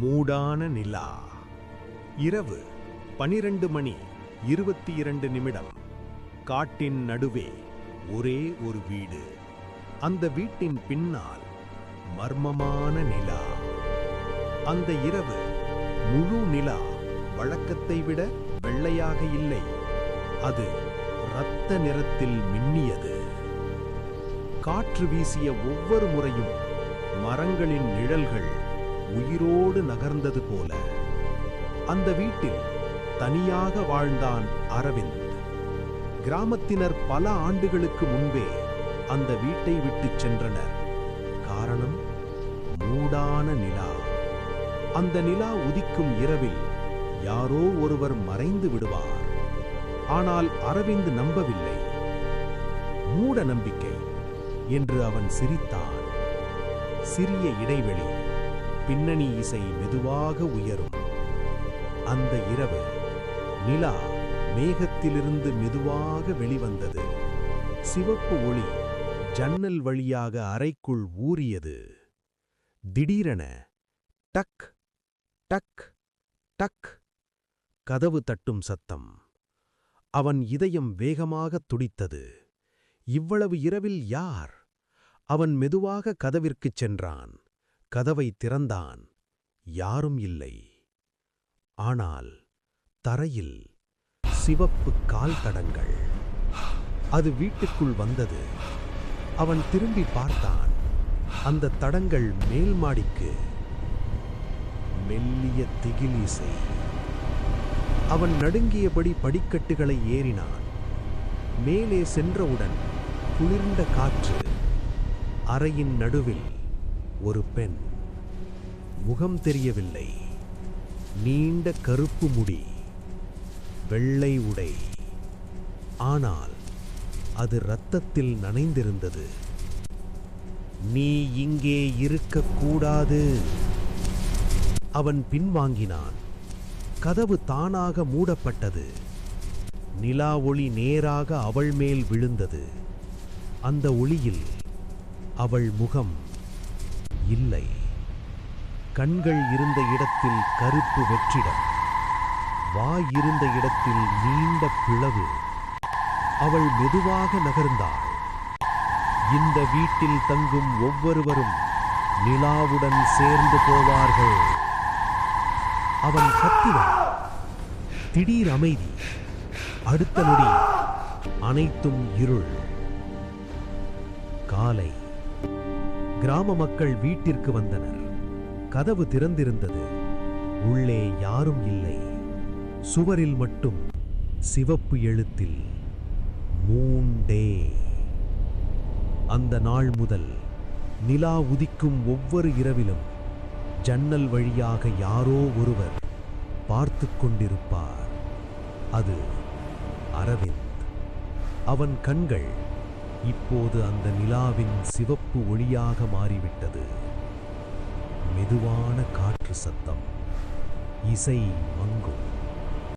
மூடான நிலா. இரவு 12:22 காட்டின் நடுவே ஒரே ஒரு வீடு. அந்த வீட்டின் பின்னால் மர்மமான நிலா. அந்த இரவு முழு நிலா வழக்கத்தை விட வெள்ளையாக இல்லை, அது இரத்த நிறத்தில் மின்னியது. காற்று வீசிய ஒவ்வொரு முறையும் மரங்களின் நிழல்கள் உயிரோடு நகர்ந்தது போல. அந்த வீட்டில் தனியாக வாழ்ந்தான் அரவிந்த். கிராமத்தினர் பல ஆண்டுகளுக்கு முன்பே அந்த வீட்டை விட்டுச் சென்றனர். காரணம் மூடான நிலா. அந்த நிலா உதிக்கும் இரவில் யாரோ ஒருவர் மறைந்து விடுவார். ஆனால் அரவிந்த் நம்பவில்லை. மூட நம்பிக்கை என்று அவன் சிரித்தான். சிறிய இடைவெளி, பின்னணி இசை மெதுவாக உயரும். அந்த இரவு நிலா மேகத்திலிருந்து மெதுவாக வெளிவந்தது. சிவப்பு ஒளி ஜன்னல் வழியாக அறைக்குள் ஊறியது. திடீரென டக் டக் டக் கதவு தட்டும் சத்தம். அவன் இதயம் வேகமாக துடித்தது. இவ்வளவு இரவில் யார்? அவன் மெதுவாக கதவிற்குச் சென்றான். கதவை திறந்தான். யாரும் இல்லை. ஆனால் தரையில் சிவப்பு கால் தடங்கள். அது வீட்டுக்குள் வந்தது. அவன் திரும்பி பார்த்தான். அந்த தடங்கள் மேல் மாடிக்கு. மெல்லிய திகில் இசை. அவன் நடுங்கியபடி படிக்கட்டுகளை ஏறினான். மேலே சென்றவுடன் குளிர்ந்த காற்று. அறையின் நடுவில் ஒரு பெண். முகம் தெரியவில்லை. நீண்ட கருப்பு முடி, வெள்ளை உடை. ஆனால் அது இரத்தத்தில் நனைந்திருந்தது. நீ இங்கே இருக்கக்கூடாது. அவன் பின்வாங்கினான். கதவு தானாக மூடப்பட்டது. நிலா ஒளி நேராக அவள் மேல் விழுந்தது. அந்த ஒளியில் அவள் முகம் இல்லை. கண்கள் இருந்த இடத்தில் கருப்பு வெற்றிடம், வாய் இருந்த இடத்தில் நீண்ட பிளவு. அவள் மெதுவாக நகர்ந்தாள். இந்த வீட்டில் தங்கும் ஒவ்வொருவரும் நிலாவுடன் சேர்ந்து போவார்கள். அவன் கத்தினான். திடீர் அமைதி. அடுத்த நொடி அனைத்தும் இருள். காலை. கிராம மக்கள் வீட்டிற்கு வந்தனர். கதவு திறந்திருந்தது. உள்ளே யாரும் இல்லை. சுவரில் மட்டும் சிவப்பு எழுத்தில் மூன் டே. அந்த நாள் முதல் நிலா உதிக்கும் ஒவ்வொரு இரவிலும் ஜன்னல் வழியாக யாரோ ஒருவர் பார்த்து கொண்டிருப்பார். அது அரவிந்த். அவன் கண்கள் இப்போது அந்த நிலாவின் சிவப்பு ஒளியாக மாறிவிட்டது. மெதுவான காற்று சத்தம். இசை மங்கும்.